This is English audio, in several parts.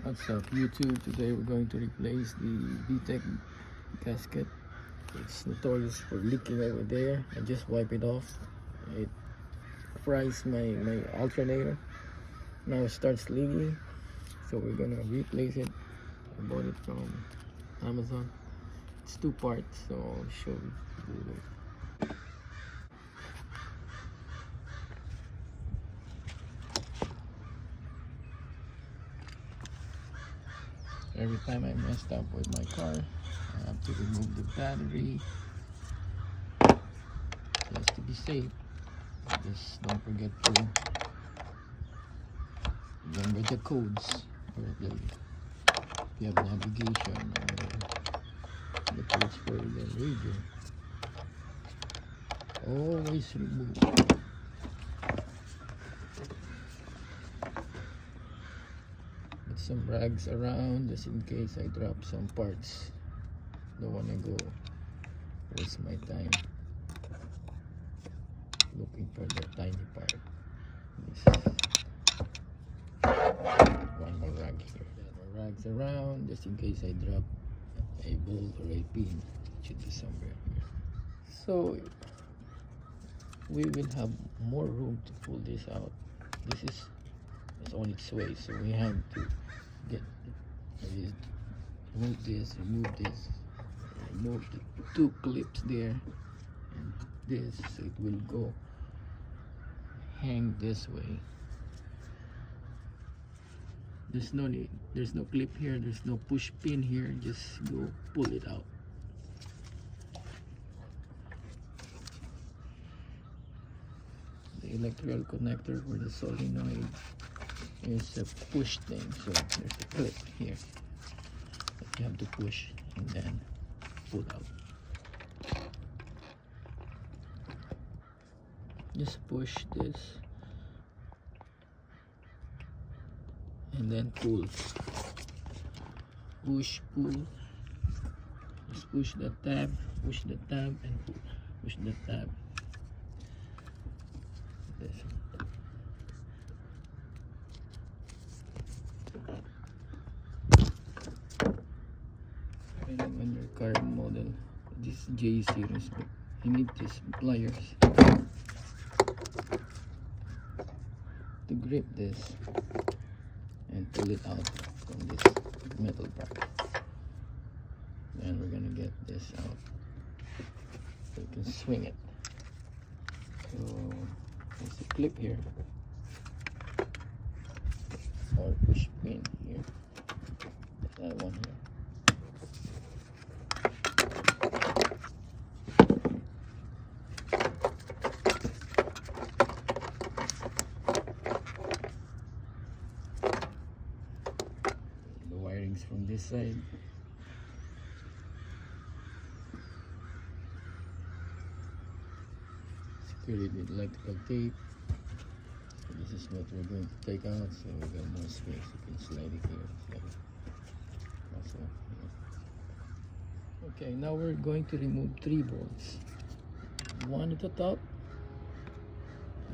What's up YouTube? Today we're going to replace the VTEC gasket. It's notorious for leaking over there. I just wipe it off. It fries my alternator. Now it starts leaking, so we're gonna replace it. I bought it from Amazon. It's 2 parts, so I'll show you. Every time I messed up with my car, I have to remove the battery just to be safe. Just don't forget to remember the codes, or if you have navigation, or the codes for the radio. Always remove. Some rags around just in case I drop some parts. Don't want to go waste my time looking for the tiny part. One more rag here. Rags around just in case I drop a bolt or a pin. It should be somewhere here. So we will have more room to pull this out. This is on its way, so we have to remove this, remove the 2 clips there, and this, so it will go hang this way. There's no need, there's no clip here, there's no push pin here, just go pull it out. The electrical connector for the solenoid is a push thing, so there's a clip here that you have to push and then pull out. Just push this and then pull. Push, pull. Just push the tab, and pull. Push the tab. This. On your current model, this J series, but you need these pliers to grip this and pull it out from this metal part. Then we're gonna get this out so you can swing it. So there's a clip here, or push pin here. There's that one here. From this side, secure it with electrical tape. So this is what we're going to take out, so we got more space. You can slide it here, slide it also here. Okay, now we're going to remove 3 bolts, 1 at the top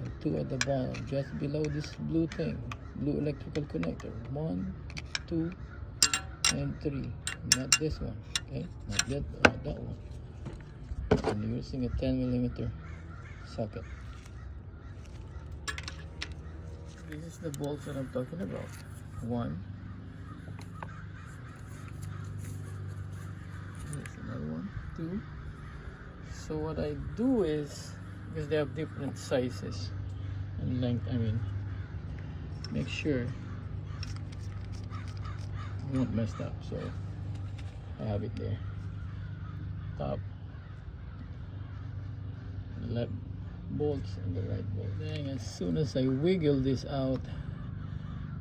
and 2 at the bottom, just below this blue thing, blue electrical connector. 1, 2 and 3, not this one, okay, not that one. I'm using a 10mm socket. This is the bolts that I'm talking about. 1, there's another one, 2. So what I do is, because they have different sizes and length, make sure won't mess up, so I have it there. Top, left bolts and the right bolt. Then as soon as I wiggle this out,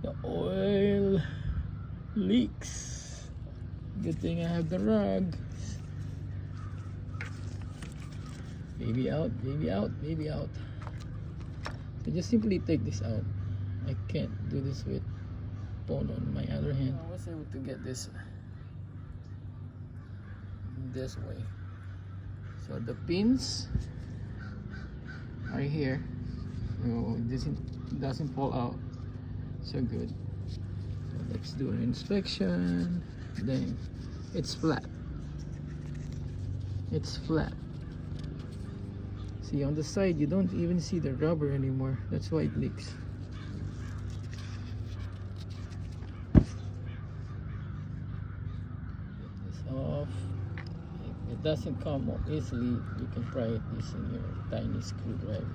the oil leaks. Good thing I have the rag. Baby out, baby out, baby out. So just simply take this out. I can't do this with phone on my other hand. I was able to get this way. So the pins are here, so this doesn't fall out. So good. So the Let's do an inspection. Then it's flat. It's flat. See, on the side you don't even see the rubber anymore. That's why it leaks. Get this off. If it doesn't come off easily, you can pry it using your tiny screwdriver.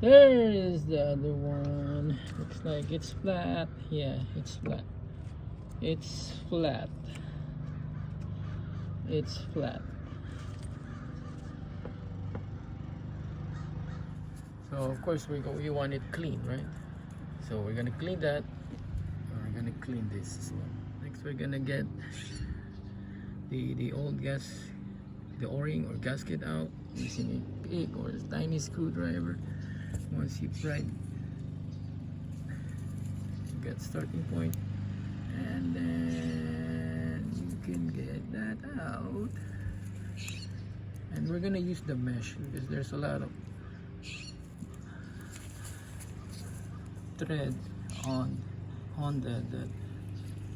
There is the other one. Looks like it's flat. Yeah, it's flat. It's flat. It's flat. So of course we want it clean, right? So we're gonna clean that. We're gonna clean this as well. Next we're gonna get the old the o-ring or gasket out using a big or a tiny screwdriver. Once you pry, you get starting point, and then you can get that out. And we're gonna use the mesh because there's a lot of thread on that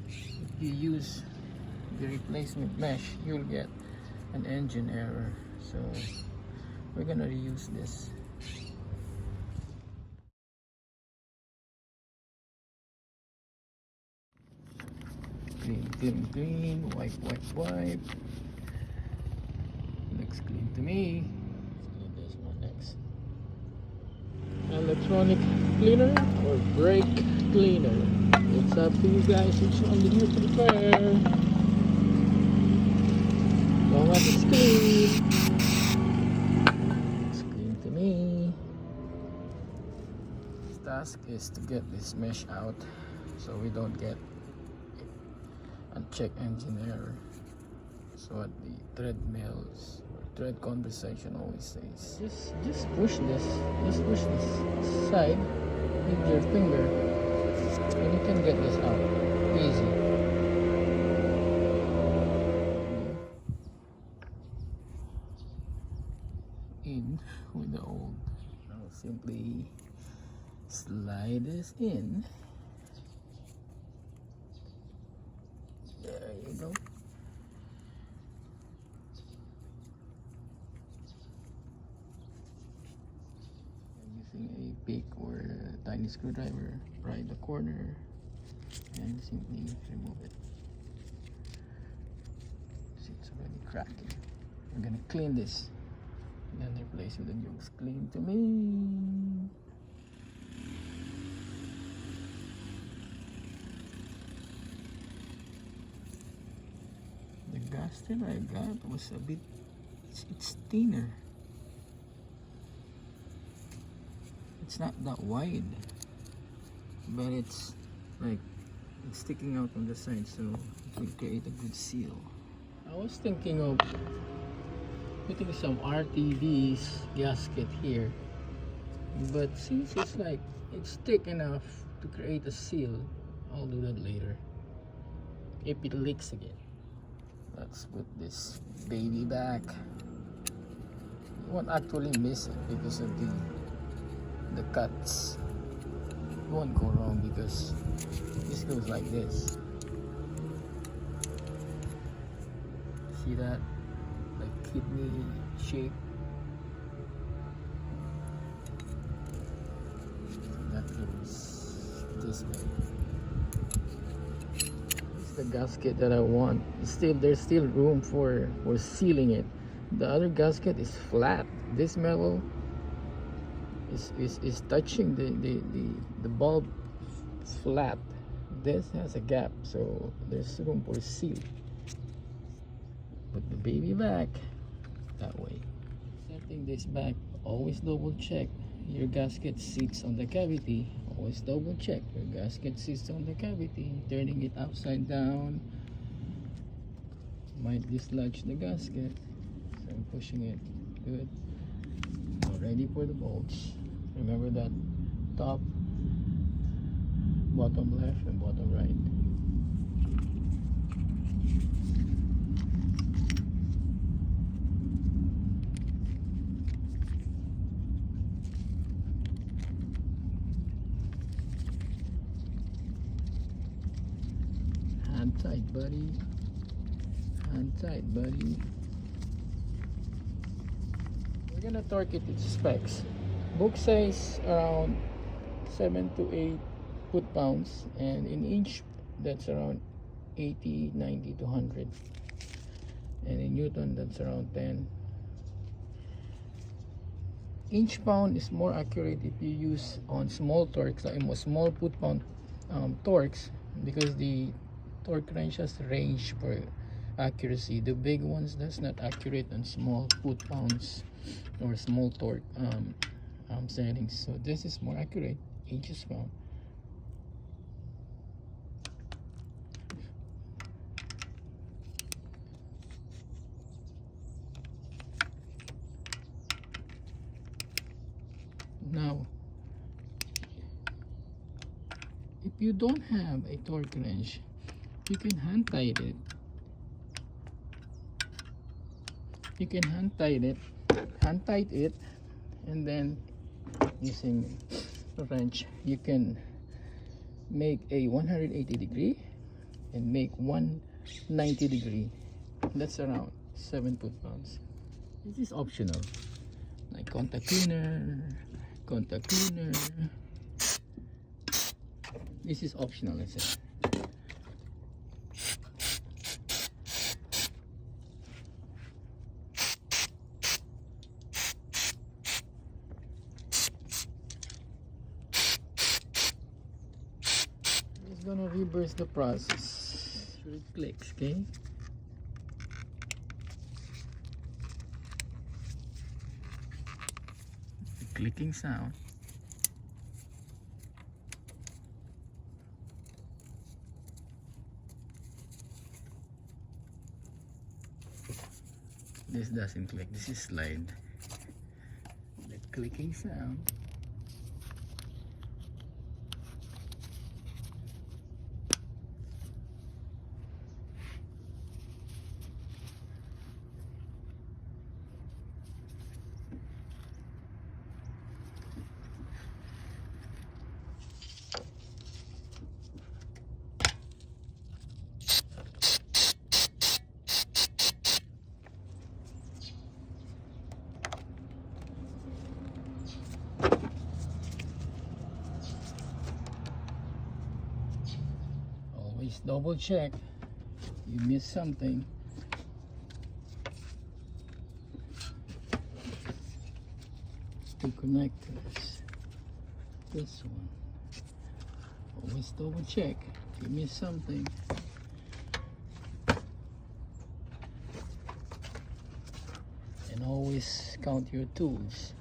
if you use the replacement mesh, you'll get an engine error. So we're gonna reuse this. Clean, wipe. Looks clean to me. Let's do this one next. Electronic cleaner or brake cleaner. It's up to you guys which one you prefer. Long as it's clean. Looks clean to me. This task is to get this mesh out so we don't get unchecked engine error. So what the treadmills or tread conversation always says, just push this side with your finger and you can get this out easy. In with the old. I'll simply slide this in. There you go. Using a pick or a tiny screwdriver, pry the corner and simply remove it. See, it's already cracking. We're gonna clean this and then replace with the new. Looks clean to me. The gasket I got was a bit, it's thinner. It's not that wide, but it's like it's sticking out on the side, so it will create a good seal. I was thinking of putting some RTV's gasket here, but since it's like it's thick enough to create a seal, I'll do that later if it leaks again. Let's put this baby back. You won't actually miss it because of the cuts. You won't go wrong because this goes like this. See that? Like kidney shape. That goes this way. The gasket that I want. There's still room for sealing it. The other gasket is flat. This metal is touching the bulb flat. This has a gap, so there's room for seal. Put the baby back that way. Setting this back, always double check your gasket sits on the cavity. Always double check your gasket sits on the cavity. Turning it upside down might dislodge the gasket, so I'm pushing it good. Now ready for the bolts. Remember that top, bottom left and bottom right. tight, buddy. Hand tight, buddy. We're gonna torque it its specs. Book says around 7 to 8 foot-pounds, and in inch that's around 80, 90 to 100, and in newton that's around 10. Inch-pound is more accurate if you use on small torques, like small foot-pound torques, because the torque wrench has range for accuracy. The big ones, that's not accurate on small foot-pounds or small torque settings. So this is more accurate, inches pound. Now, if you don't have a torque wrench, you can hand tight it. You can hand tight it, and then using a wrench, you can make a 180 degree and make 190 degree. That's around 7 foot-pounds. This is optional, like contact cleaner. This is optional, let's say. Just gonna reverse the process. So it clicks, okay? Clicking sound. This doesn't click, this is slide. The clicking sound. Always double check. You miss something. Two connectors. This one. Always double check. If you miss something. And always count your tools.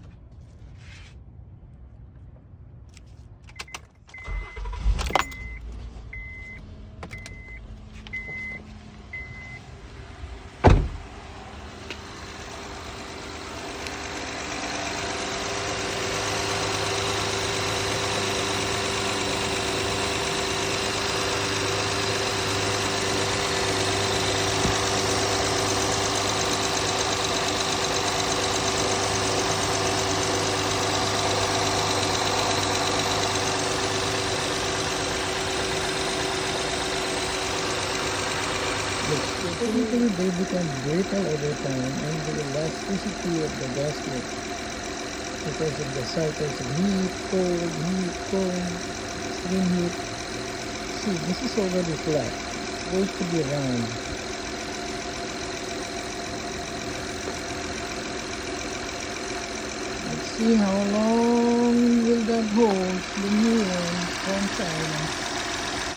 Typically, they become brittle over time, and the elasticity of the gasket because of the cycles of heat, cold, extreme heat. See, this is already flat. It's supposed to be round. Let's see how long will that hold the new one from China.